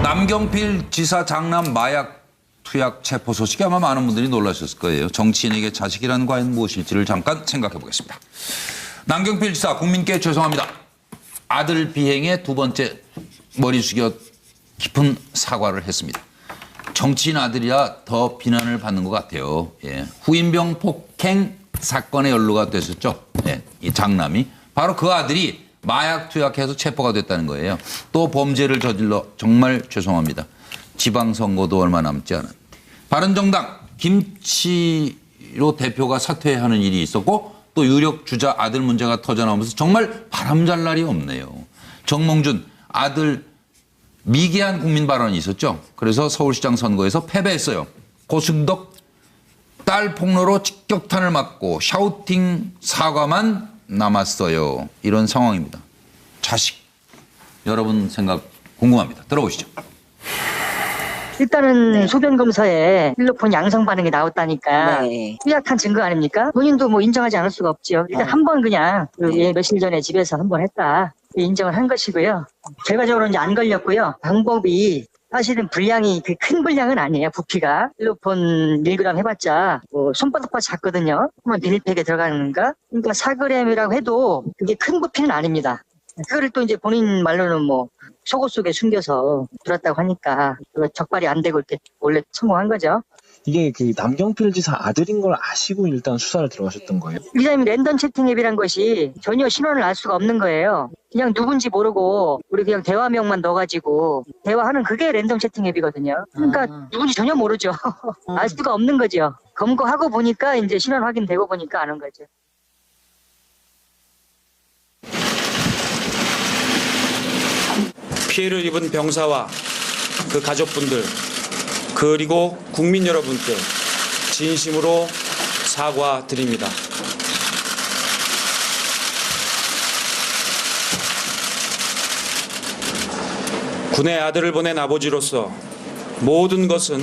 남경필 지사 장남 마약 투약 체포 소식이 아마 많은 분들이 놀라셨을 거예요. 정치인에게 자식이란 과연 무엇일지를 잠깐 생각해 보겠습니다. 남경필 지사 국민께 죄송합니다. 아들 비행에 두 번째 머리 숙여 깊은 사과를 했습니다. 정치인 아들이라 더 비난을 받는 것 같아요. 예. 후임병 폭행 사건에 연루가 됐었죠. 예. 이 장남이. 바로 그 아들이 마약 투약해서 체포가 됐다는 거예요. 또 범죄를 저질러 정말 죄송합니다. 지방선거도 얼마 남지 않았는데. 바른정당 김치로 대표가 사퇴하는 일이 있었고 또 유력 주자 아들 문제가 터져나오면서 정말 바람잘 날이 없네요. 정몽준 아들 미개한 국민 발언이 있었죠. 그래서 서울시장 선거에서 패배했어요. 고승덕 딸 폭로로 직격탄을 맞고 샤우팅 사과만 남았어요. 이런 상황입니다. 자식 여러분 생각 궁금합니다. 들어보시죠. 일단은 소변 검사에 필로폰 양성 반응이 나왔다니까 뚜렷한 증거 아닙니까? 본인도 뭐 인정하지 않을 수가 없죠. 일단 한 번 그냥 며칠 전에 집에서 한 번 했다 인정을 한 것이고요. 결과적으로 이제 안 걸렸고요. 방법이 사실은 분량이 큰 분량은 아니에요. 부피가 필로폰 1g 해봤자 뭐 손바닥보다 작거든요. 그러면 비닐팩에 들어가는가? 그러니까 4g이라고 해도 그게 큰 부피는 아닙니다. 그거를 또 이제 본인 말로는 뭐 속옷 속에 숨겨서 들었다고 하니까 적발이 안 되고 이렇게 원래 성공한 거죠. 이게 그 남경필 지사 아들인 걸 아시고 일단 수사를 들어가셨던 거예요? 이 사람이 랜덤 채팅 앱이란 것이 전혀 신원을 알 수가 없는 거예요. 그냥 누군지 모르고 우리 그냥 대화명만 넣어가지고 대화하는 그게 랜덤 채팅 앱이거든요. 그러니까 누군지 전혀 모르죠. 알 수가 없는 거죠. 검거하고 보니까 이제 신원 확인되고 보니까 아는 거죠. 피해를 입은 병사와 그 가족분들 그리고 국민 여러분께 진심으로 사과드립니다. 군에 아들을 보낸 아버지로서 모든 것은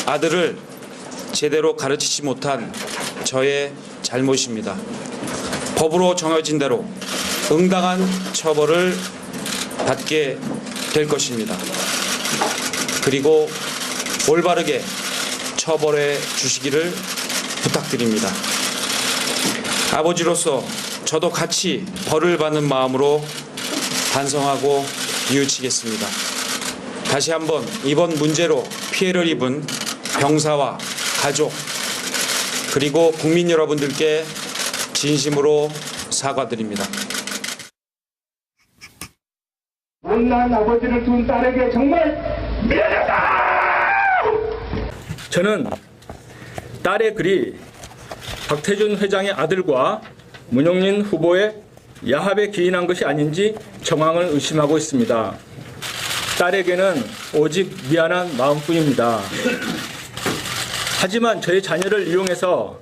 아들을 제대로 가르치지 못한 저의 잘못입니다. 법으로 정해진 대로 응당한 처벌을 받게 될 것입니다. 그리고 올바르게 처벌해 주시기를 부탁드립니다. 아버지로서 저도 같이 벌을 받는 마음으로 반성하고 뉘우치겠습니다. 다시 한번 이번 문제로 피해를 입은 병사와 가족 그리고 국민 여러분들께 진심으로 사과드립니다. 못난 아버지를 둔 딸에게 정말 미안하다! 저는 딸의 글이 박태준 회장의 아들과 문영린 후보의 야합에 기인한 것이 아닌지 정황을 의심하고 있습니다. 딸에게는 오직 미안한 마음뿐입니다. 하지만 저의 자녀를 이용해서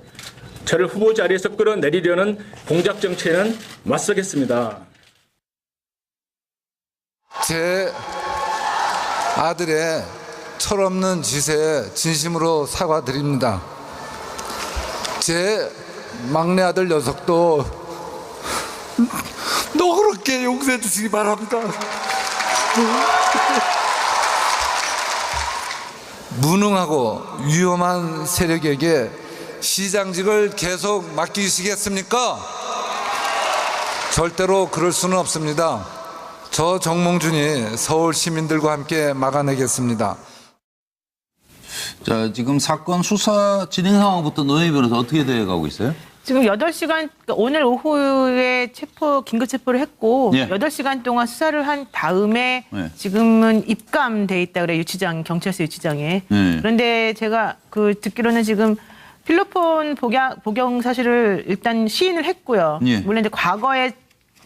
저를 후보 자리에서 끌어내리려는 공작 정치에는 맞서겠습니다. 제 아들의 철없는 짓에 진심으로 사과드립니다. 제 막내 아들 녀석도 너그럽게 용서해 주시기 바랍니다. 무능하고 위험한 세력에게 시장직을 계속 맡기시겠습니까? 절대로 그럴 수는 없습니다. 저 정몽준이 서울 시민들과 함께 막아내겠습니다. 자, 지금 사건 수사 진행 상황부터 노영희 변호사 어떻게 돼가고 있어요? 지금 8시간, 오늘 오후에 긴급 체포를 했고, 예. 8시간 동안 수사를 한 다음에 예. 지금은 입감돼 있다 그래요, 유치장, 경찰서 유치장에. 예. 그런데 제가 듣기로는 지금 필로폰 복용 사실을 일단 시인을 했고요. 예. 물론 이제 과거에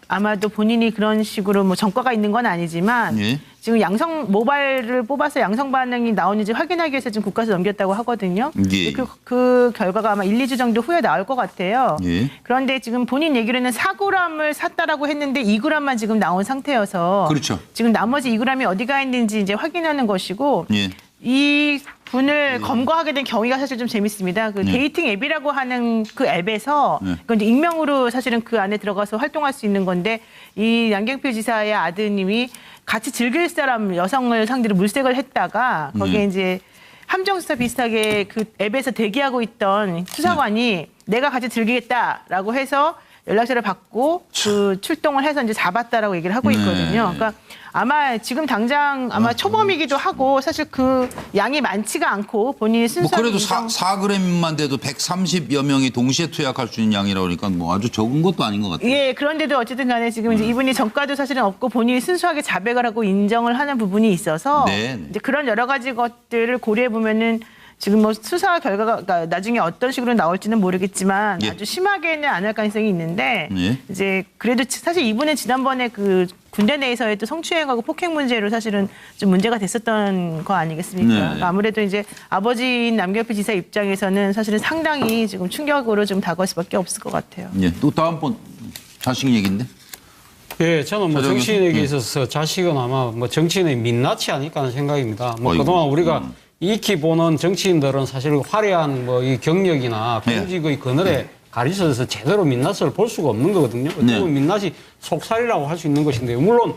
아마도 본인이 그런 식으로 뭐 전과가 있는 건 아니지만 예. 지금 모바일을 뽑아서 양성 반응이 나오는지 확인하기 위해서 지금 국가에서 넘겼다고 하거든요. 예. 그 결과가 아마 1, 2주 정도 후에 나올 것 같아요. 예. 그런데 지금 본인 얘기로는 4g을 샀다라고 했는데 2g만 지금 나온 상태여서 그렇죠. 지금 나머지 2g이 어디가 있는지 이제 확인하는 것이고 예. 이 분을 검거하게 된 경위가 사실 좀 재밌습니다. 그 데이팅 앱이라고 하는 그 앱에서 그건 이제 익명으로 사실은 그 안에 들어가서 활동할 수 있는 건데 이 양경필 지사의 아드님이 같이 즐길 사람 여성을 상대로 물색을 했다가 거기에 이제 함정수사 비슷하게 그 앱에서 대기하고 있던 수사관이 내가 같이 즐기겠다라고 해서 연락처를 받고 그 출동을 해서 이제 잡았다라고 얘기를 하고 있거든요. 그러니까 아마 지금 당장 아마 초범이기도 하고 사실 그 양이 많지가 않고 본인이 뭐 순수하게 그래도 4g만 돼도 130여 명이 동시에 투약할 수 있는 양이라고 그러니까 뭐 아주 적은 것도 아닌 것 같아요. 예, 그런데도 어쨌든 간에 지금 이제 이분이 전과도 사실은 없고 본인이 순수하게 자백을 하고 인정을 하는 부분이 있어서 네. 이제 그런 여러 가지 것들을 고려해 보면은 지금 뭐 수사 결과가 그러니까 나중에 어떤 식으로 나올지는 모르겠지만 예. 아주 심하게는 안 할 가능성이 있는데 예. 이제 그래도 사실 이분은 지난번에 그 군대 내에서의 또 성추행하고 폭행 문제로 사실은 좀 문제가 됐었던 거 아니겠습니까? 네. 그러니까 아무래도 이제 아버지인 남경필 지사 입장에서는 사실은 상당히 지금 충격으로 좀 다가올 수밖에 없을 것 같아요. 예. 또 다음번 자식 얘기인데. 예, 저는 뭐 자정이- 정치인에게 있어서 자식은 아마 뭐 정치인의 민낯이 아닐까 하는 생각입니다. 뭐 어이구. 그동안 우리가 익히 보는 정치인들은 사실 화려한 뭐 이 경력이나 네. 공직의 그늘에 가리쳐서 제대로 민낯을 볼 수가 없는 거거든요. 어떻게 네. 보면 민낯이 속살이라고 할 수 있는 것인데요. 물론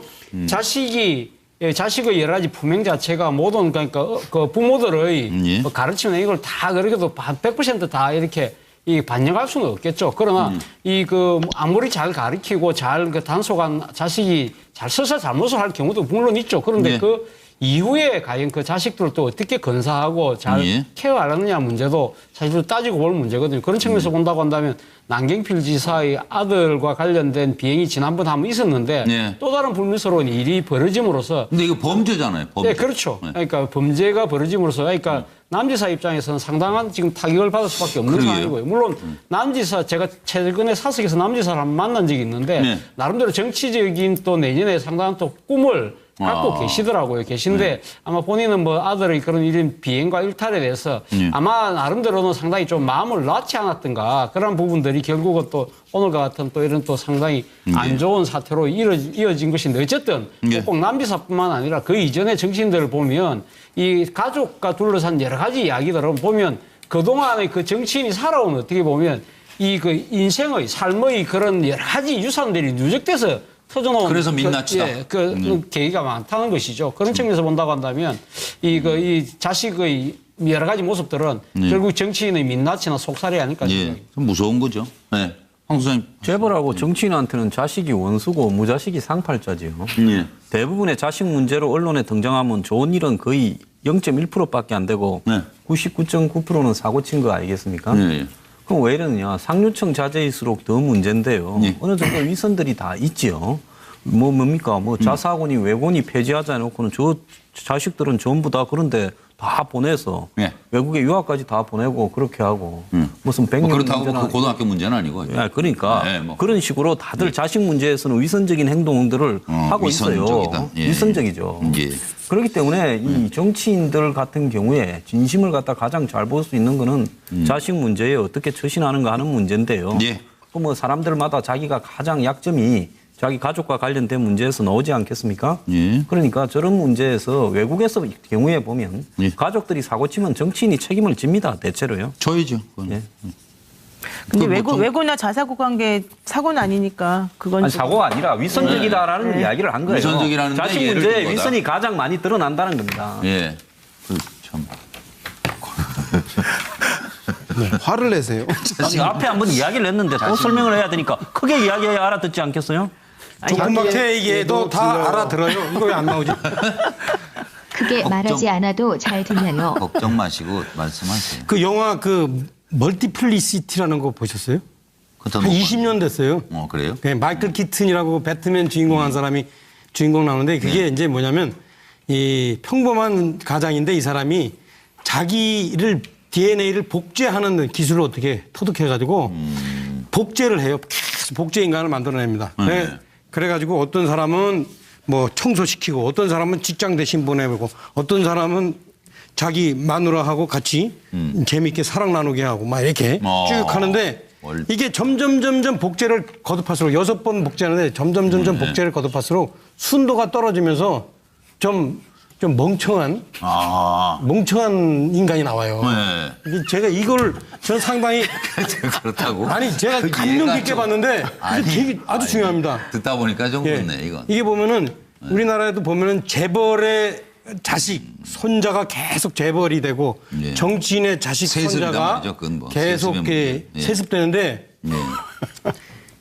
자식의 여러 가지 품행 자체가 모든 그러니까 그 부모들의 예. 가르치는 이걸 다 그렇게도 100% 다 이렇게 이 반영할 수는 없겠죠. 그러나 이 그 아무리 잘 가르치고 잘 그 단속한 자식이 잘 서서 잘못을 할 경우도 물론 있죠. 그런데 예. 그 이후에 과연 그 자식들도 어떻게 건사하고 잘 예. 케어하느냐 문제도 사실 따지고 볼 문제거든요. 그런 측면에서 본다고 한다면 남경필 지사의 아들과 관련된 비행이 지난번 한번 있었는데 예. 또 다른 불미스러운 일이 벌어짐으로써 근데 이거 범죄잖아요. 범죄. 네, 그렇죠. 네. 그러니까 범죄가 벌어짐으로써 그러니까 남지사 입장에서는 상당한 지금 타격을 받을 수밖에 없는 그러게요. 상황이고요. 물론 남지사 제가 최근에 사석에서 남지사를 한번 만난 적이 있는데 네. 나름대로 정치적인 또 내년에 상당한 또 꿈을 갖고 계시더라고요. 계신데 아마 본인은 뭐 아들의 그런 이런 비행과 일탈에 대해서 아마 나름대로는 상당히 좀 마음을 놓지 않았던가 그런 부분들이 결국은 또 오늘과 같은 또 이런 또 상당히 안 좋은 사태로 이어진 것인데 어쨌든 예. 꼭 남지사뿐만 아니라 그 이전의 정치인들을 보면 이 가족과 둘러싼 여러 가지 이야기들을 보면 그동안의 그 정치인이 살아온 어떻게 보면 이 그 인생의 삶의 그런 여러 가지 유산들이 누적돼서 터져나온 그래서 민낯이다. 그 계기가 많다는 것이죠. 그런 측면에서 본다고 한다면 이 자식의 여러 가지 모습들은 결국 정치인의 민낯이나 속살이 아닐까 예. 생각합니다. 좀 무서운 거죠. 네. 황 소장님. 재벌하고 정치인한테는 자식이 원수고 무자식이 상팔자지요. 예. 대부분의 자식 문제로 언론에 등장하면 좋은 일은 거의 0.1%밖에 안 되고 네. 99.9%는 사고 친 거 아니겠습니까? 예. 그럼 왜 이러느냐. 상류층 자제일수록 더 문제인데요. 예. 어느 정도 위선들이 다 있지요. 뭡니까? 뭐 자사고니 외고니 폐지하자 해놓고는 저 자식들은 전부 다 그런데 다 보내서 예. 외국에 유학까지 다 보내고 그렇게 하고 무슨 100년 뭐 그렇다고 문제나 그 고등학교 문제는 아니고. 예, 그러니까 네, 뭐. 그런 식으로 다들 자식 문제에서는 위선적인 행동들을 하고 위선적이다. 있어요. 예. 위선적이죠. 예. 그렇기 때문에 이 정치인들 같은 경우에 진심을 갖다 가장 잘 볼 수 있는 거는 자식 문제에 어떻게 처신하는가 하는 문제인데요. 예. 그 뭐 사람들마다 자기가 가장 약점이 자기 가족과 관련된 문제에서 나오지 않겠습니까? 예. 그러니까 저런 문제에서 외국에서 경우에 보면 예. 가족들이 사고 치면 정치인이 책임을 집니다. 대체로요. 저희죠. 그건. 예. 근데 그 뭐 외고나 자사고 관계 사고는 아니니까 그건 아니, 좀- 사고가 아니라 위선적이다라는 이야기를 한 거예요. 위선적이라는데 자식 예를 문제에 든 거다. 위선이 가장 많이 드러난다는 겁니다. 예. 그 참. 화를 내세요. 아니, 앞에 한번 이야기를 했는데 또 설명을 해야 되니까 크게 이야기해야 알아듣지 않겠어요? 조금만 제 얘기해도 다 알아들어요. 이거 왜 안 나오지? 크게 말하지 않아도 잘 들려요. 걱정 마시고 말씀하세요. 그 영화 그 멀티플리시티라는 거 보셨어요? 그것도 한 못 20년 됐어요. 그래요? 그 마이클 키튼이라고 배트맨 주인공 한 사람이 주인공 나오는데 그게 이제 뭐냐면 이 평범한 가장인데 이 사람이 자기를 DNA를 복제하는 기술을 어떻게 터득해가지고 복제를 해요. 계속 복제 인간을 만들어냅니다. 네. 그래가지고 어떤 사람은 뭐 청소시키고 어떤 사람은 직장 대신 보내고 어떤 사람은 자기 마누라하고 같이 재미있게 사랑 나누게 하고 막 이렇게 쭉 하는데 이게 점점 복제를 거듭할수록 6번 복제하는데 점점 복제를 거듭할수록 순도가 떨어지면서 좀 좀 멍청한 인간이 나와요. 네. 제가 이걸 전 상당히 그렇다고. 아니 제가 감명 깊게 봤는데 이게 되게 아주 중요합니다. 듣다 보니까 좀 그렇네 이건. 이게 보면은 우리나라에도 보면은 재벌의 자식 손자가 계속 재벌이 되고 예. 정치인의 자식 세습이란 손자가 말이죠, 그건 뭐. 계속 세습의 문제. 예. 세습되는데 네.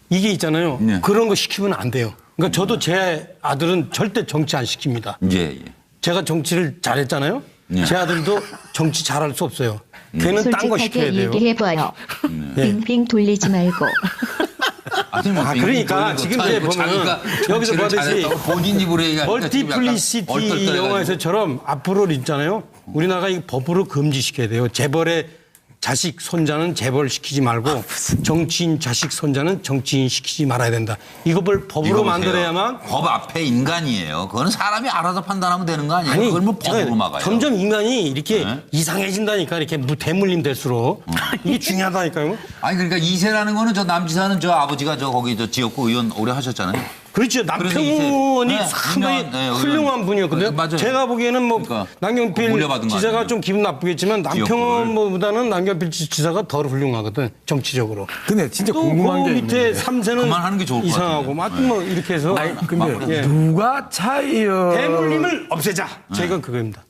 이게 있잖아요. 네. 그런 거 시키면 안 돼요. 그러니까 저도 제 아들은 절대 정치 안 시킵니다. 예. 제가 정치를 잘했잖아요. 네. 제 아들도 정치 잘할 수 없어요. 걔는 딴 거 시켜야 솔직하게 돼요. 얘기해봐요. 빙빙 돌리지 말고. 아니, 뭐 그러니까 지금 이제 보면 여기서 보듯이 본인 입으로 얘기하니까 멀티플리시티 영화에서처럼 앞으로 있잖아요. 우리나라가 이 법으로 금지시켜야 돼요. 재벌의 자식 손자는 재벌 시키지 말고 정치인 자식 손자는 정치인 시키지 말아야 된다. 이걸 법으로 만들어야만. 법 앞에 인간이에요. 그거는 사람이 알아서 판단하면 되는 거 아니에요? 아니, 그걸 뭐 법으로 막아요. 점점 인간이 이렇게 이상해진다니까. 이렇게 대물림 될수록 이게 중요하다니까요. 아니 그러니까 2세라는 거는 저 남지사는 저 아버지가 저 거기 저 지역구 의원 오래 하셨잖아요. 그렇죠. 남평 의원이 네, 상당히 네, 훌륭한 분이었거든요. 맞아요. 제가 보기에는 뭐 그러니까 남경필 물려받은 거 지사가 아니에요? 좀 기분 나쁘겠지만 남평 의원보다는 남경필 지사가 더 훌륭하거든 정치적으로. 근데 진짜 또 궁금한 그 게 밑에 있는데. 3세는 그만하는 게 좋을 것 이상하고 같은데. 뭐 이렇게 해서 근데 예. 누가 차이어 대물림을 없애자. 제가 그거입니다.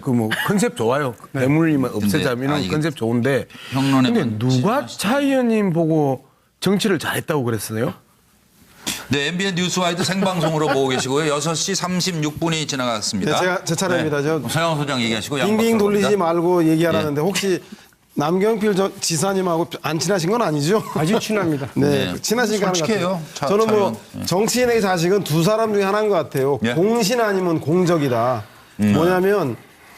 뭐 컨셉 좋아요. 대물림을 없애자면 이게 컨셉 좋은데. 평론에 근데 누가 차 의원님 보고 정치를 잘했다고 그랬어요? 네, MBN 뉴스와이드 생방송으로 보고 계시고요. 6시 36분이 지나갔습니다. 네, 제 차례입니다. 저 서영 소장 얘기하시고 빙빙 돌리지 말고 얘기하라는데 예. 혹시 남경필 지사님하고 안 친하신 건 아니죠? 아주 친합니다. 네, 네. 친하시니까 하는 것 솔직해요. 같아요. 저는 뭐 정치인의 자식은 두 사람 중에 하나인 것 같아요. 예. 공신 아니면 공적이다. 뭐냐면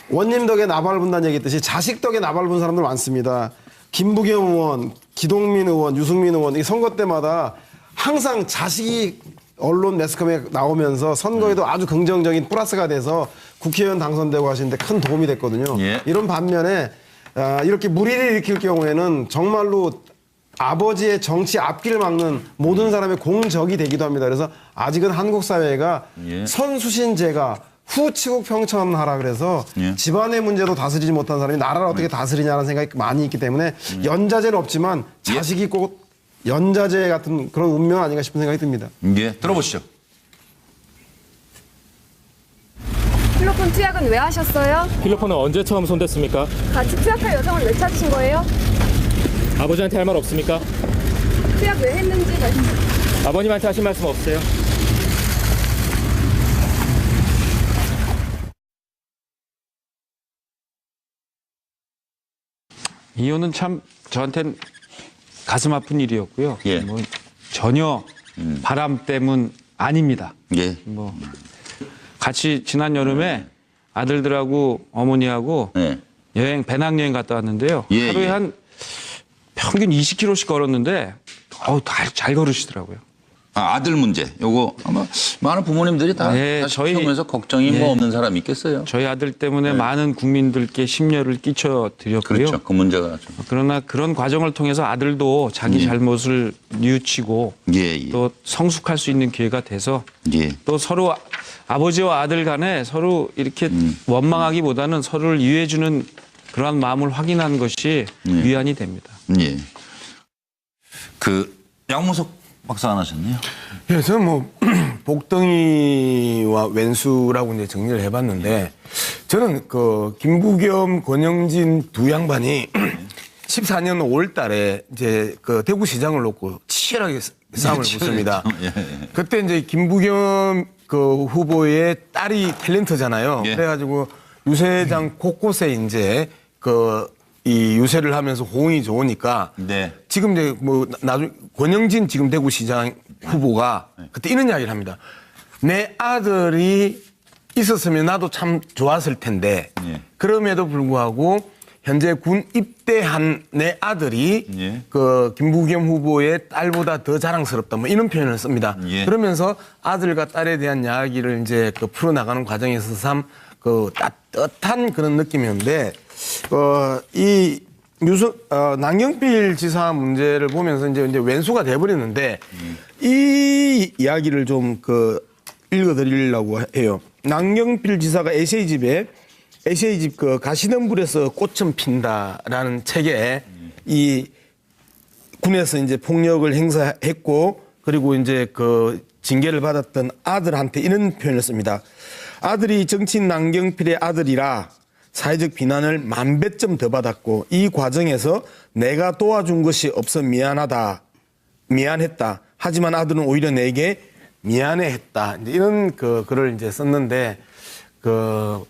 원님 덕에 나발 분다는 얘기했듯이 자식 덕에 나발 분 사람들 많습니다. 김부겸 의원, 기동민 의원, 유승민 의원 이 선거 때마다 항상 자식이 언론 매스컴에 나오면서 선거에도 아주 긍정적인 플러스가 돼서 국회의원 당선되고 하시는데 큰 도움이 됐거든요. 예. 이런 반면에 이렇게 무리를 일으킬 경우에는 정말로 아버지의 정치 앞길을 막는 모든 사람의 공적이 되기도 합니다. 그래서 아직은 한국 사회가 예. 선수신제가 후치국 평천하라 그래서 예. 집안의 문제도 다스리지 못한 사람이 나라를 어떻게 다스리냐는 생각이 많이 있기 때문에 연자제는 없지만 자식이 꼭 연자제 같은 그런 운명 아닌가 싶은 생각이 듭니다. 예, 들어보시죠. 필로폰 투약은 왜 하셨어요? 필로폰은 언제 처음 손댔습니까? 같이 투약할 여성을 왜 찾으신 거예요? 아버지한테 할 말 없습니까? 투약 왜 했는지 말씀. 아버님한테 하신 말씀 없어요? 이혼은 참 저한테는 가슴 아픈 일이었고요. 예. 뭐 전혀 바람 때문 아닙니다. 예. 뭐 같이 지난 여름에 아들들하고 어머니하고 예. 여행 배낭여행 갔다 왔는데요. 예, 하루에 예. 한 평균 20km씩 걸었는데 잘 걸으시더라고요. 아들 문제. 요거 아마 많은 부모님들이 다 저희 키우면서 걱정이 뭐 없는 사람이 있겠어요. 저희 아들 때문에 많은 국민들께 심려를 끼쳐 드렸고요. 그렇죠. 그 문제가 좀. 그러나 그런 과정을 통해서 아들도 자기 잘못을 뉘우치고 또 성숙할 수 있는 기회가 돼서 또 서로 아버지와 아들 간에 서로 이렇게 원망하기보다는 서로를 이해해주는 그러한 마음을 확인하는 것이 위안이 됩니다. 예. 그 양무석 박사 안 하셨네요. 예, 저는 뭐 복덩이와 왼수라고 이제 정리를 해봤는데 저는 그 김부겸, 권영진 두 양반이 14년 5월달에 이제 그 대구시장을 놓고 치열하게 싸움을 붙습니다. 그때 이제 김부겸 그 후보의 딸이 탤런트잖아요. 그래가지고 유세장 곳곳에 이제 이 유세를 하면서 호응이 좋으니까 지금 이제 뭐 나중에 권영진 지금 대구시장 후보가 그때 이런 이야기를 합니다. 내 아들이 있었으면 나도 참 좋았을 텐데 그럼에도 불구하고 현재 군 입대한 내 아들이 그 김부겸 후보의 딸보다 더 자랑스럽다 뭐 이런 표현을 씁니다. 그러면서 아들과 딸에 대한 이야기를 이제 그 풀어나가는 과정에서 참 그 따뜻한 그런 느낌이었는데 이 남경필 지사 문제를 보면서 이제 왼수가 돼버렸는데 이 이야기를 좀 읽어드리려고 해요. 남경필 지사가 에세이집에 에세이집 그 가시는 불에서 꽃은 핀다라는 책에 이 군에서 이제 폭력을 행사했고 그리고 이제 그 징계를 받았던 아들한테 이런 표현을 씁니다. 아들이 정치인 남경필의 아들이라 사회적 비난을 10,000배쯤 더 받았고 이 과정에서 내가 도와준 것이 없어 미안했다. 하지만 아들은 오히려 내게 미안해했다. 이런 그 글을 이제 썼는데 그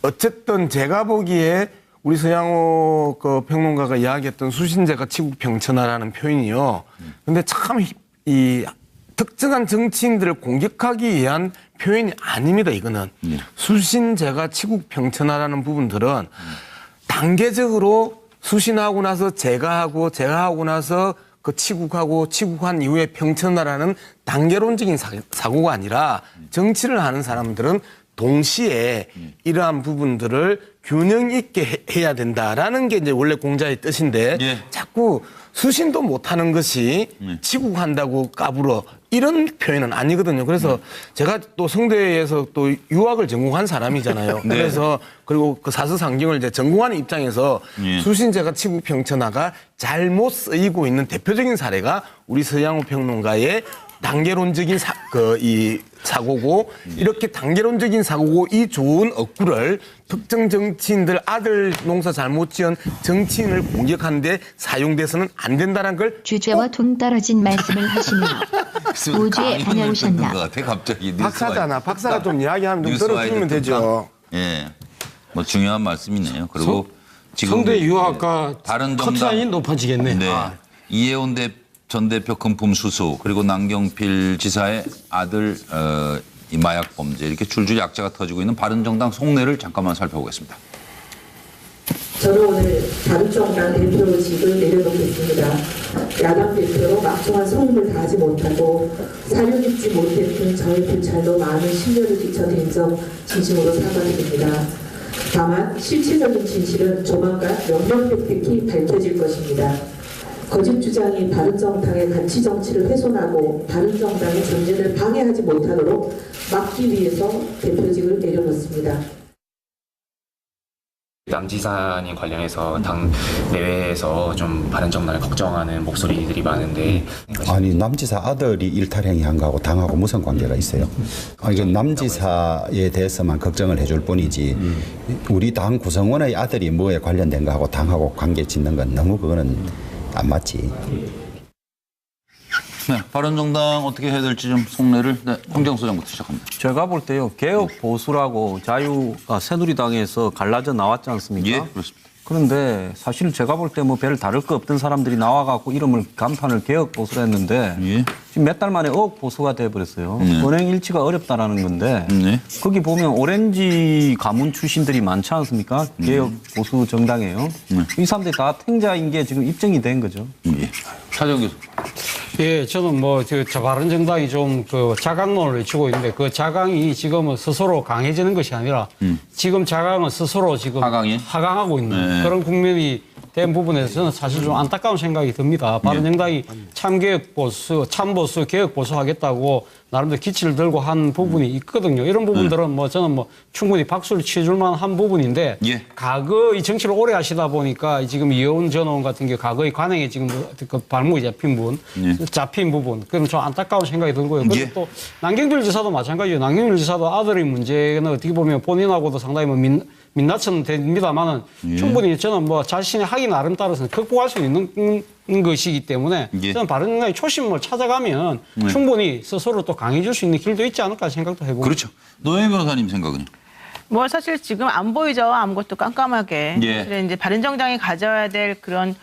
어쨌든 제가 보기에 우리 서양호 그 평론가가 이야기했던 수신제가 치국평천하라는 표현이요. 근데 참 이 특정한 정치인들을 공격하기 위한 표현이 아닙니다. 이거는 수신제가 치국평천하라는 부분들은 단계적으로 수신하고 나서 제가 하고 나서 그 치국한 이후에 평천하라는 단계론적인 사고가 아니라 정치를 하는 사람들은 동시에 이러한 부분들을 균형 있게 해야 된다라는 게 이제 원래 공자의 뜻인데 자꾸 수신도 못하는 것이 치국한다고 까불어 이런 표현은 아니거든요. 그래서 제가 또 성대에서 또 유학을 전공한 사람이잖아요. 네. 그래서 그리고 그 사서상경을 이제 전공하는 입장에서 수신제가 치국평천하가 잘못 쓰이고 있는 대표적인 사례가 우리 서양호 평론가의 단계론적인 사고고 이렇게 단계론적인 사고고 이 좋은 억구를 특정 정치인들 아들 농사 잘못 지은 정치인을 공격하는데 사용돼서는 안 된다는 걸 주제와 동떨어진 말씀을 하시며 오주에 다녀오셨나. 갑자기 박사잖아. 박사가 좀 이야기하면 좀 들어주면 되죠. 예, 뭐 중요한 말씀이네요. 그리고 지금 성대 유학과 다른 커트라인이 높아지겠네. 네. 이혜원 전 대표 금품 수수 그리고 남경필 지사의 아들 이 마약 범죄 이렇게 줄줄이 악재가 터지고 있는 바른정당 속내를 잠깐만 살펴보겠습니다. 저는 오늘 바른정당 대표직을 내려놓겠습니다. 야당 대표로 막중한 성임을 다하지 못하고 사려 깊지 못했던 저의 불찰로 많은 신뢰를 끼쳐드린 점 진심으로 사과드립니다. 다만 실체적인 진실은 조만간 명명백백히 밝혀질 것입니다. 거짓 주장이 바른정당의 가치 정치를 훼손하고 바른정당의 전진을 방해하지 못하도록 막기 위해서 대표직을 내려놓습니다. 남 지사님 관련해서 당 내외에서 좀 바른정당을 걱정하는 목소리들이 많은데 아니 남 지사 아들이 일탈행위한 거하고 당하고 무슨 관계가 있어요? 아니 남 지사에 대해서만 걱정을 해줄 뿐이지 우리 당 구성원의 아들이 뭐에 관련된 거하고 당하고 관계 짓는 건 너무 그거는 안 맞지. 네, 바른정당 어떻게 해야 될지 좀 속내를 홍정 소장부터 시작합니다. 제가 볼 때요 개혁 보수라고 새누리당에서 갈라져 나왔지 않습니까? 예, 그렇습니다. 그런데 사실 제가 볼 때 뭐 별 다를 거 없던 사람들이 나와갖고 이름을 간판을 개혁 보수로 했는데 지금 몇 달 만에 보수가 돼버렸어요. 은행 일치가 어렵다라는 건데 거기 보면 오렌지 가문 출신들이 많지 않습니까? 개혁 보수 정당이에요. 이 사람들이 다 탱자인 게 지금 입증이 된 거죠. 차정 교수. 예, 저는 저 바른정당이 좀 그 자강론을 외치고 있는데 그 자강이 지금은 스스로 강해지는 것이 아니라 지금 자강은 스스로 지금 하강하고 있는 그런 국면이 된 부분에서 저는 사실 좀 안타까운 생각이 듭니다. 바른정당이 참개혁 보수, 참보수, 개혁 보수 하겠다고 나름대로 기치를 들고 한 부분이 있거든요. 이런 부분들은 저는 충분히 박수를 치줄 만한 부분인데 과거 이 정치를 오래 하시다 보니까 지금 이혜원 전 의원 같은 경우 과거의 관행에 지금 그 발목이 잡힌 부분 그럼 좀 안타까운 생각이 들고요. 그리고 또 남경필 지사도 마찬가지예요. 남경필 지사도 아들의 문제는 어떻게 보면 본인하고도 상당히 민낯은 됩니다만은 충분히 저는 자신의 하기 나름 따라서는 극복할 수 있는 것이기 때문에 저는 바른정당의 초심을 찾아가면 충분히 스스로 또 강해질 수 있는 길도 있지 않을까 생각도 해보고. 그렇죠. 노영희 변호사님 생각은요? 사실 지금 안 보이죠. 아무것도 깜깜하게. 그래 이제 바른정당이 가져야 될 그런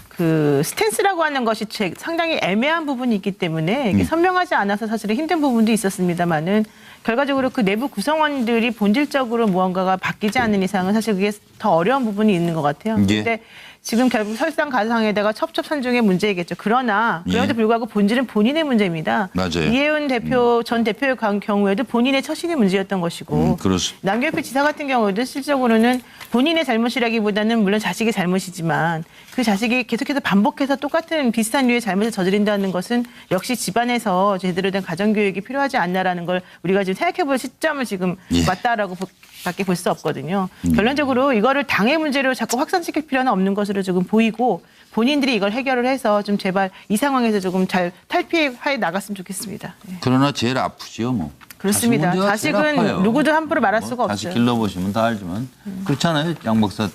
그 스탠스라고 하는 것이 상당히 애매한 부분이 있기 때문에 이게 선명하지 않아서 사실은 힘든 부분도 있었습니다만은 결과적으로 그 내부 구성원들이 본질적으로 무언가가 바뀌지 않는 이상은 사실 그게 더 어려운 부분이 있는 것 같아요. 그런데 지금 결국 설상가상에다가 첩첩산중의 문제이겠죠. 그러나 그럼에도 불구하고 본질은 본인의 문제입니다. 맞아요. 이혜훈 대표 전 대표의 경우에도 본인의 처신이 문제였던 것이고 남경필 지사 같은 경우에도 실질적으로는 본인의 잘못이라기보다는 물론 자식의 잘못이지만 그 자식이 계속해서 반복해서 똑같은 비슷한 류의 잘못을 저지른다는 것은 역시 집안에서 제대로 된 가정교육이 필요하지 않나라는 걸 우리가 지금 생각해볼 시점을 지금 맞다라고 밖에 볼 수 없거든요. 결론적으로 이거를 당의 문제로 자꾸 확산시킬 필요는 없는 것으로 조금 보이고 본인들이 이걸 해결을 해서 좀 제발 이 상황에서 조금 잘 탈피해 나갔으면 좋겠습니다. 그러나 제일 아프지요, 뭐. 그렇습니다. 자식은 누구도 함부로 말할 수가 자식 없어요. 길러보시면 다 알지만 그렇잖아요, 양 박사.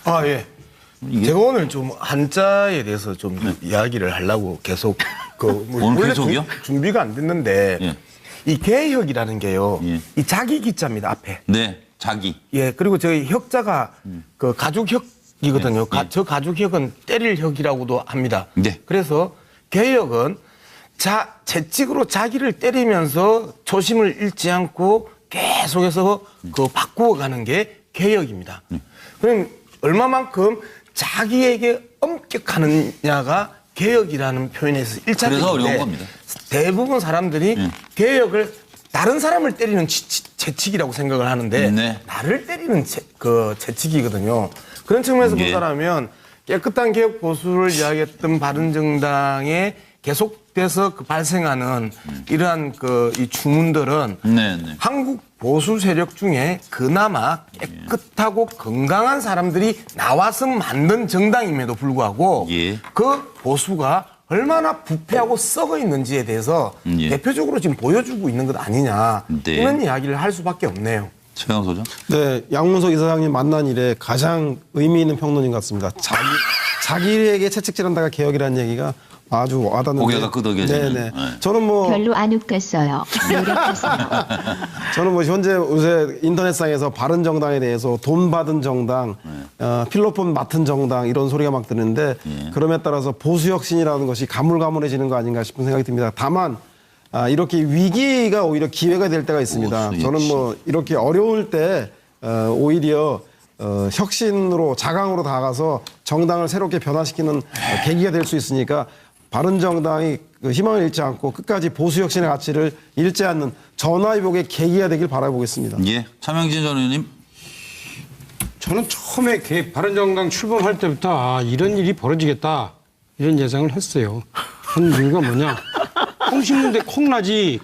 아 예. 제가 오늘 좀 한자에 대해서 좀 이야기를 하려고 계속 오늘 계속이요? 준비가 안 됐는데 이 개혁이라는 게요. 이 자기 기자입니다 앞에. 네, 자기. 예, 그리고 저희 혁자가 그 가죽혁이거든요. 저 가죽혁은 때릴 혁이라고도 합니다. 네. 그래서 개혁은 채찍으로 자기를 때리면서 초심을 잃지 않고 계속해서 바꾸어가는 게 개혁입니다. 그럼 얼마만큼 자기에게 엄격하느냐가 개혁이라는 표현에서 그래서 어려운 1차적인데 겁니다. 대부분 사람들이 개혁을 다른 사람을 때리는 채찍이라고 생각을 하는데 나를 때리는 채찍이거든요. 그런 측면에서 본다면 깨끗한 개혁 보수를 이야기했던 바른정당의 계속돼서 발생하는 이러한 이 주문들은 한국 보수 세력 중에 그나마 깨끗하고 건강한 사람들이 나와서 만든 정당임에도 불구하고 그 보수가 얼마나 부패하고 썩어 있는지에 대해서 대표적으로 지금 보여주고 있는 것 아니냐 이런 이야기를 할 수밖에 없네요. 최강 소장. 네, 양문석 이사장님 만난 이래 가장 의미 있는 평론인 것 같습니다. 자기에게 채찍질한다가 개혁이라는 얘기가 아주 와닿는데. 고개가 끄덕여지는. 네네. 저는 별로 안 웃겼어요. 노력하세요. 저는 현재 요새 인터넷상에서 바른정당에 대해서 돈 받은 정당, 필로폰 맡은 정당 이런 소리가 막 드는데 그럼에 따라서 보수혁신이라는 것이 가물가물해지는 거 아닌가 싶은 생각이 듭니다. 다만 이렇게 위기가 오히려 기회가 될 때가 있습니다. 저는 이렇게 어려울 때 오히려 혁신으로 자강으로 다가가서 정당을 새롭게 변화시키는 계기가 될 수 있으니까 바른정당이 희망을 잃지 않고 끝까지 보수혁신의 가치를 잃지 않는 전화위복의 계기가 되길 바라보겠습니다. 예, 차명진 전 의원님. 저는 처음에 바른정당 출범할 때부터 이런 일이 벌어지겠다 이런 예상을 했어요. 한 이유가 뭐냐? 콩 심는데 콩나지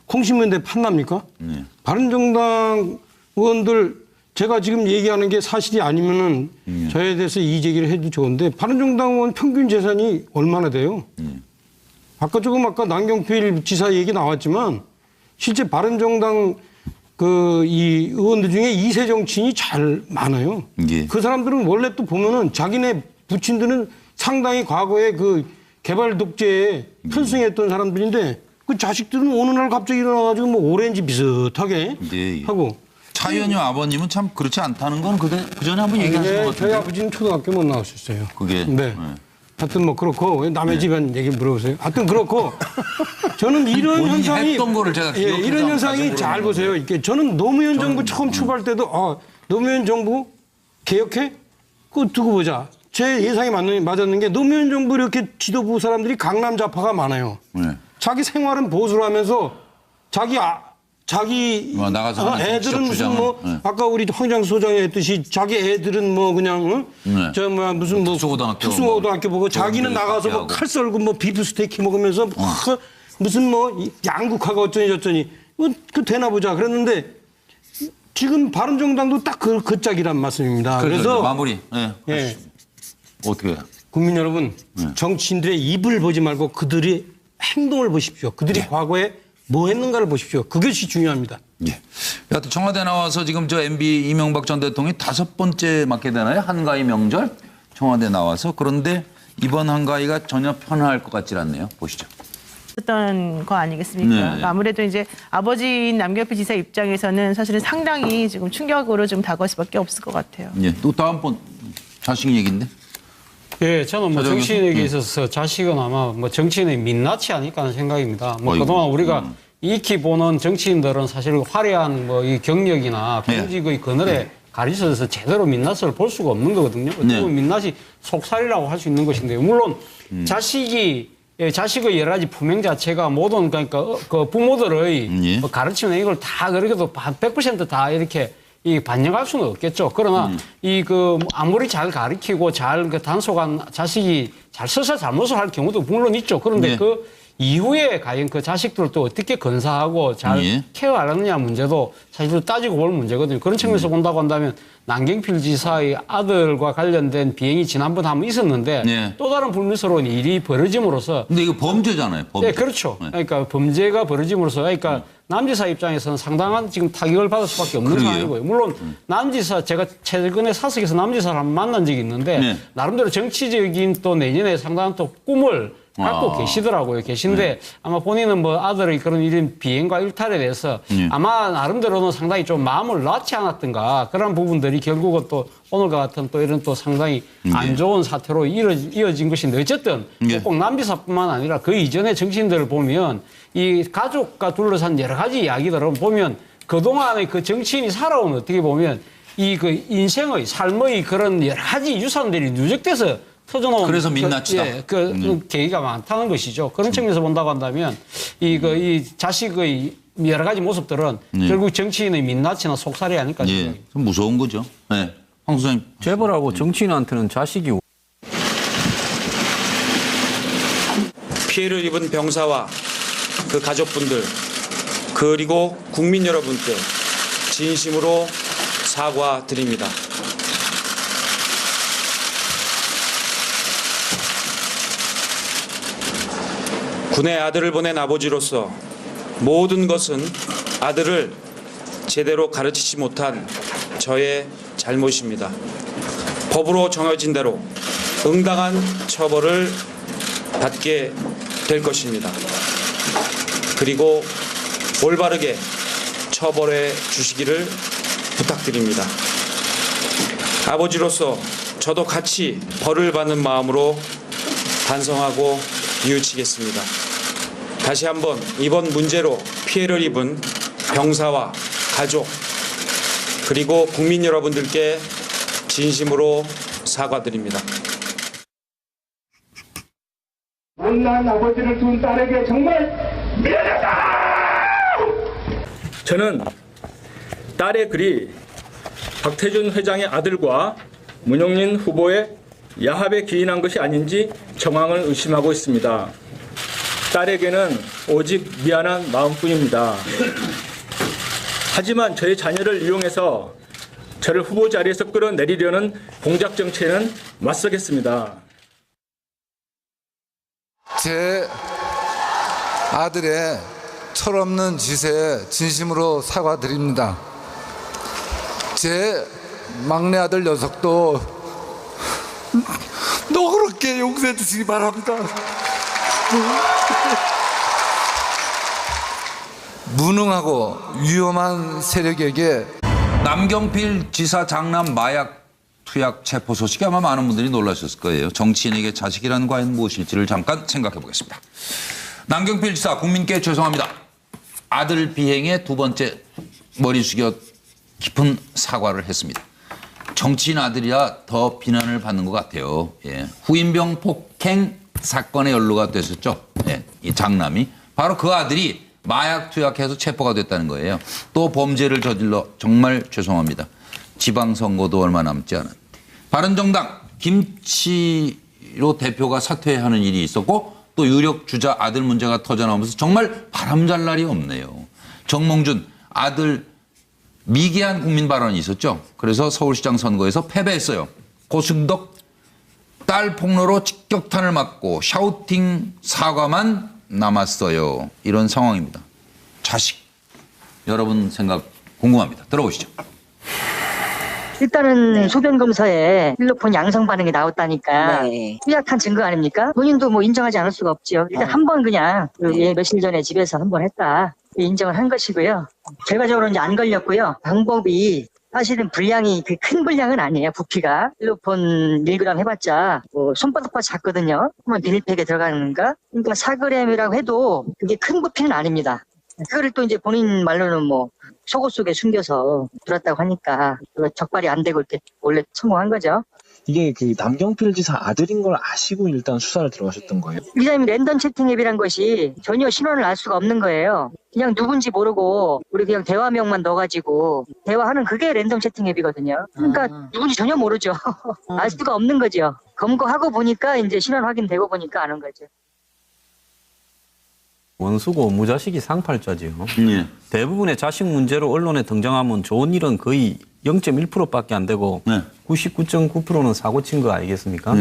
콩 심는데 판납니까? 바른정당 의원들 제가 지금 얘기하는 게 사실이 아니면은 저에 대해서 이의 제기를 해도 좋은데 바른정당 의원 평균 재산이 얼마나 돼요? 아까 남경필 지사 얘기 나왔지만 실제 바른정당 이 의원들 중에 2세 정치인이 잘 많아요. 그 사람들은 원래 또 보면은 자기네 부친들은 상당히 과거에 개발 독재에 편승했던 사람들인데 그 자식들은 어느 날 갑자기 일어나가지고 오렌지 비슷하게 하고. 차 의원님 아버님은 참 그렇지 않다는 건 그전에 한번 얘기하신 것 같은데. 저희 아버지는 초등학교 못 나오셨어요. 그게. 네. 하여튼 그렇고 남의 집안 얘기 물어보세요. 하여튼 그렇고 저는 이런 현상이 했던 거를 제가 이런 현상이 잘 보세요. 이렇게 저는 노무현 정부 처음 출발 때도 노무현 정부 개혁해? 그거 두고 보자. 제 예상이 맞았는 게 노무현 정부 이렇게 지도부 사람들이 강남 좌파가 많아요. 자기 생활은 보수를 하면서 자기 애들은 무슨 아까 우리 황장 소장이 했듯이 자기 애들은 무슨 특수고등학교 보고 자기는 나가서 칼 썰고 비프 스테이크 먹으면서 무슨 양국화가 어쩌니 저쩌니 그 되나 보자 그랬는데 지금 바른정당도 딱 그 짝이란 말씀입니다. 그래서 마무리. 어떻게 국민 여러분 정치인들의 입을 보지 말고 그들의 행동을 보십시오. 그들이 과거에 뭐 했는가를 보십시오. 그것이 중요합니다. 여하튼 청와대 나와서 지금 MB 이명박 전 대통령이 5번째 맞게 되나요? 한가위 명절 청와대 나와서. 그런데 이번 한가위가 전혀 편할 것 같지 않네요. 보시죠. 했던 거 아니겠습니까? 아무래도 이제 아버지인 남경필 지사 입장에서는 사실은 상당히 지금 충격으로 좀 다가올 수밖에 없을 것 같아요. 또 다음번 자식 얘기인데. 예, 저는 정치인에게 있어서 자식은 아마 정치인의 민낯이 아닐까 하는 생각입니다. 그동안 우리가 익히 보는 정치인들은 사실 화려한 이 경력이나 공직의 그늘에 가르쳐서 제대로 민낯을 볼 수가 없는 거거든요. 어떻게 보면 민낯이 속살이라고 할 수 있는 것인데 물론 자식의 여러 가지 품행 자체가 모든 그러니까 그 부모들의 뭐 가르치는 이걸 다 그렇게도 100% 다 이렇게 반영할 수는 없겠죠. 그러나 아무리 잘 가르치고 잘 단속한 자식이 잘 써서 잘못을 할 경우도 물론 있죠. 그런데 그 이후에 과연 그 자식들을 또 어떻게 건사하고 잘 케어하느냐 문제도 사실 따지고 볼 문제거든요. 그런 측면에서 본다고 한다면 남경필 지사의 아들과 관련된 비행이 지난번 한번 있었는데 또 다른 불미스러운 일이 벌어짐으로써 근데 이거 범죄잖아요. 범죄. 네, 그렇죠. 그러니까 범죄가 벌어짐으로써 그러니까 남지사 입장에서는 상당한 지금 타격을 받을 수밖에 없는 상황이고요. 물론 남지사 제가 최근에 사석에서 남지사를 한번 만난 적이 있는데 나름대로 정치적인 또 내년에 상당한 또 꿈을 갖고 계신데 아마 본인은 뭐 아들의 그런 이런 비행과 일탈에 대해서 아마 나름대로는 상당히 좀 마음을 놓지 않았던가 그런 부분들이 결국은 또 오늘과 같은 또 이런 또 상당히 안 좋은 사태로 이어진 것인데 어쨌든 꼭 남지사뿐만 아니라 그 이전의 정치인들을 보면 이 가족과 둘러싼 여러 가지 이야기들을 보면 그동안의 그 정치인이 살아온 어떻게 보면 이 그 인생의 삶의 그런 여러 가지 유산들이 누적돼서 터져나온 그래서 민낯이다. 계기가 많다는 것이죠. 그런 측면에서 본다고 한다면 이 자식의 여러 가지 모습들은 결국 정치인의 민낯이나 속살이 아닐까 싶습니다. 좀 무서운 거죠. 네. 황 소장님. 재벌하고 정치인한테는 자식이 피해를 입은 병사와 그 가족분들 그리고 국민 여러분께 진심으로 사과드립니다. 군에 아들을 보낸 아버지로서 모든 것은 아들을 제대로 가르치지 못한 저의 잘못입니다. 법으로 정해진 대로 응당한 처벌을 받게 될 것입니다. 그리고 올바르게 처벌해 주시기를 부탁드립니다. 아버지로서 저도 같이 벌을 받는 마음으로 반성하고 뉘우치겠습니다. 다시 한번 이번 문제로 피해를 입은 병사와 가족 그리고 국민 여러분들께 진심으로 사과드립니다. 못난 아버지를 둔 딸에게 정말 미안하다! 저는 딸의 글이 박태준 회장의 아들과 문용린 후보의 야합에 기인한 것이 아닌지 정황을 의심하고 있습니다. 딸에게는 오직 미안한 마음뿐입니다. 하지만 저의 자녀를 이용해서 저를 후보 자리에서 끌어내리려는 공작 정치에는 맞서겠습니다. 제 아들의 철없는 짓에 진심으로 사과드립니다. 제 막내 아들 녀석도 너그럽게 용서해 주시기 바랍니다. 무능하고 위험한 세력에게 남경필 지사 장남 마약 투약 체포 소식에 아마 많은 분들이 놀라셨을 거예요. 정치인에게 자식이란 과연 무엇일지를 잠깐 생각해 보겠습니다. 남경필 지사 국민께 죄송합니다. 아들 비행에 두 번째 머리 숙여 깊은 사과를 했습니다. 정치인 아들이라 더 비난을 받는 것 같아요. 예. 후임병 폭행 사건에 연루가 됐었죠. 예. 이 장남이. 바로 그 아들이 마약 투약해서 체포가 됐다는 거예요. 또 범죄를 저질러 정말 죄송합니다. 지방선거도 얼마 남지 않았는데. 바른정당 김치로 대표가 사퇴하는 일이 있었고 또 유력 주자 아들 문제가 터져나오면서 정말 바람잘 날이 없네요. 정몽준 아들 미개한 국민 발언이 있었죠. 그래서 서울시장 선거에서 패배했어요. 고승덕 딸 폭로로 직격탄을 맞고 샤우팅 사과만 남았어요. 이런 상황입니다. 자식 여러분 생각 궁금합니다. 들어보시죠. 일단은 소변 검사에 필로폰 양성 반응이 나왔다니까 뚜약한 증거 아닙니까? 본인도 뭐 인정하지 않을 수가 없죠. 일단 한 번 그냥 며칠 전에 집에서 한 번 했다 인정을 한 것이고요. 결과적으로 이제 안 걸렸고요. 방법이 사실은 분량이 큰 분량은 아니에요. 부피가 필로폰 1g 해봤자 뭐 손바닥보다 작거든요. 그러면 비닐팩에 들어가는가? 그러니까 4g이라고 해도 그게 큰 부피는 아닙니다. 그거를 또 이제 본인 말로는 뭐 속옷 속에 숨겨서 들었다고 하니까 그거 적발이 안 되고 이렇게 원래 성공한 거죠. 이게 그 남경필 지사 아들인 걸 아시고 일단 수사를 들어가셨던 거예요? 이 사람이 랜덤 채팅 앱이란 것이 전혀 신원을 알 수가 없는 거예요. 그냥 누군지 모르고 우리 그냥 대화명만 넣어가지고 대화하는 그게 랜덤 채팅 앱이거든요. 그러니까 누군지 전혀 모르죠. 알 수가 없는 거죠. 검거하고 보니까 이제 신원 확인되고 보니까 아는 거죠. 원수고 무자식이 상팔자지요. 예. 대부분의 자식 문제로 언론에 등장하면 좋은 일은 거의 0.1%밖에 안 되고 99.9%는 사고 친 거 아니겠습니까?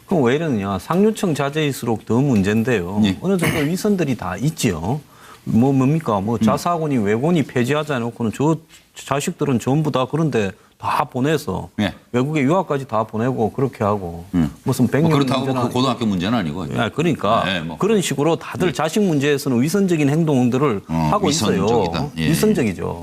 그럼 왜 이러느냐. 상류층 자제일수록 더 문제인데요. 어느 정도 위선들이 다 있지요. 뭡니까? 자사고니 외고니 폐지하자 해놓고는 저 자식들은 전부 다 그런데 다 보내서 외국에 유학까지 다 보내고 그렇게 하고 무슨 100년 그렇다고 문제나 그 고등학교 문제는 아니고. 그러니까 그런 식으로 다들 자식 문제에서는 위선적인 행동들을 하고 위선적이다. 있어요. 예. 위선적이죠.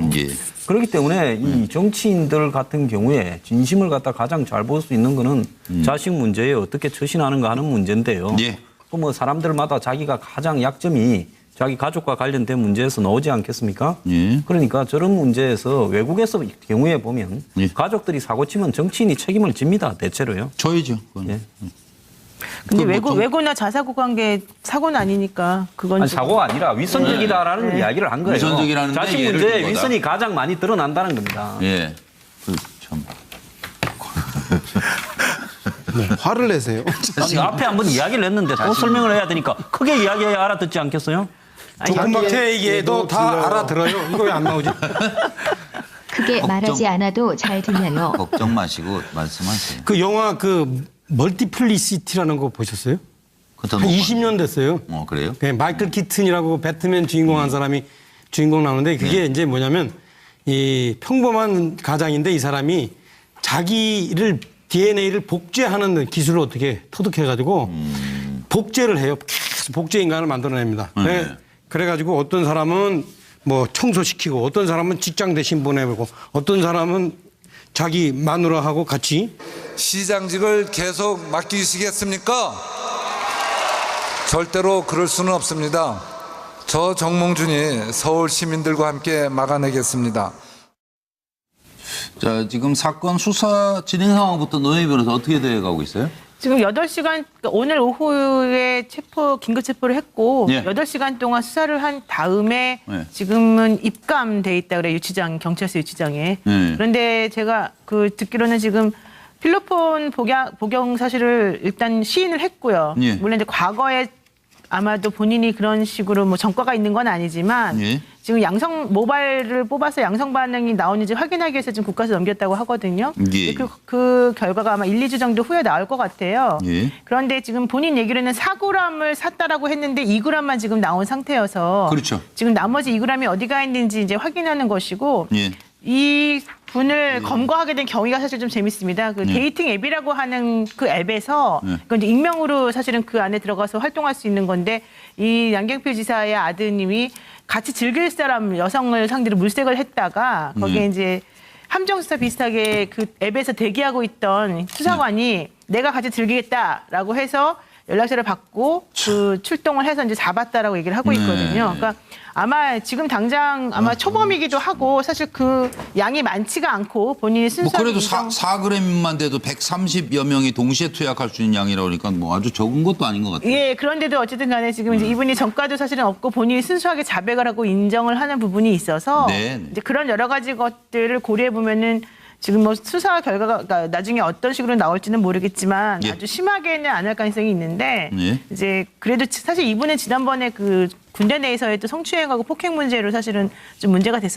그렇기 때문에 이 정치인들 같은 경우에 진심을 갖다 가장 잘 볼 수 있는 거는 자식 문제에 어떻게 처신하는가 하는 문제인데요. 뭐 사람들마다 자기가 가장 약점이 자기 가족과 관련된 문제에서 나오지 않겠습니까? 그러니까 저런 문제에서 외국에서 경우에 보면 가족들이 사고치면 정치인이 책임을 집니다. 대체로요. 저희죠. 근데 외고나 자사고 관계 사고는 아니니까 그건 사고가 아니라 위선적이다라는 이야기를 한 거예요. 위선적이라는 자식 문제에 위선이 가장 많이 드러난다는 겁니다. 예. 참. 화를 내세요. 아니, 앞에 한번 이야기를 했는데 또 설명을 해야 되니까 크게 이야기해야 알아듣지 않겠어요? 조금밖에 얘기해도 다 알아들어요. 이거 왜 안 나오지? 크게 말하지 않아도 잘 들려요. 걱정 마시고 말씀하세요. 그 영화 그 멀티플리시티라는 거 보셨어요? 한 20년 됐어요. 그래요? 네, 마이클 키튼이라고 배트맨 주인공 한 사람이 주인공 나오는데 그게 이제 뭐냐면 이 평범한 가장인데 이 사람이 자기를 DNA를 복제하는 기술을 어떻게 터득해가지고 복제를 해요. 계속 복제 인간을 만들어냅니다. 그래가지고 어떤 사람은 뭐 청소시키고 어떤 사람은 직장 대신 보내고 어떤 사람은 자기 마누라하고 같이 시장직을 계속 맡기시겠습니까? 절대로 그럴 수는 없습니다. 저 정몽준이 서울 시민들과 함께 막아내겠습니다. 자, 지금 사건 수사 진행 상황부터 노영희 변호사 어떻게 돼가고 있어요? 지금 8시간, 오늘 오후에 긴급 체포를 했고, 예. 8시간 동안 수사를 한 다음에 지금은 입감돼 있다 그래요. 유치장, 경찰서 유치장에. 그런데 제가 듣기로는 지금 필로폰 복용 사실을 일단 시인을 했고요. 물론 이제 과거에 아마도 본인이 그런 식으로 뭐 전과가 있는 건 아니지만 지금 양성 모바일을 뽑아서 양성 반응이 나오는지 확인하기 위해서 지금 국가에서 넘겼다고 하거든요. 그 결과가 아마 1, 2주 정도 후에 나올 것 같아요. 그런데 지금 본인 얘기로는 4g을 샀다라고 했는데 2g만 지금 나온 상태여서 그렇죠. 지금 나머지 2g이 어디가 있는지 이제 확인하는 것이고 이 분을 검거하게 된 경위가 사실 좀 재밌습니다. 그 데이팅 앱이라고 하는 그 앱에서 그건 이제 익명으로 사실은 그 안에 들어가서 활동할 수 있는 건데 이 양경필 지사의 아드님이 같이 즐길 사람 여성을 상대로 물색을 했다가 거기에 이제 함정수사 비슷하게 그 앱에서 대기하고 있던 수사관이 내가 같이 즐기겠다라고 해서 연락처를 받고 그 출동을 해서 이제 잡았다라고 얘기를 하고 있거든요. 그러니까 아마 지금 당장 아마 초범이기도 하고 사실 그 양이 많지가 않고 본인이 순수하게 그래도 4g만 돼도 130여 명이 동시에 투약할 수 있는 양이라고 그러니까 뭐 아주 적은 것도 아닌 것 같아요. 예, 그런데도 어쨌든 간에 지금 이제 이분이 전과도 사실은 없고 본인이 순수하게 자백을 하고 인정을 하는 부분이 있어서 이제 그런 여러 가지 것들을 고려해 보면은 지금 뭐 수사 결과가 그러니까 나중에 어떤 식으로 나올지는 모르겠지만 아주 심하게는 안 할 가능성이 있는데 이제 그래도 사실 이분은 지난번에 그 군대 내에서의 또 성추행하고 폭행 문제로 사실은 좀 문제가 됐었.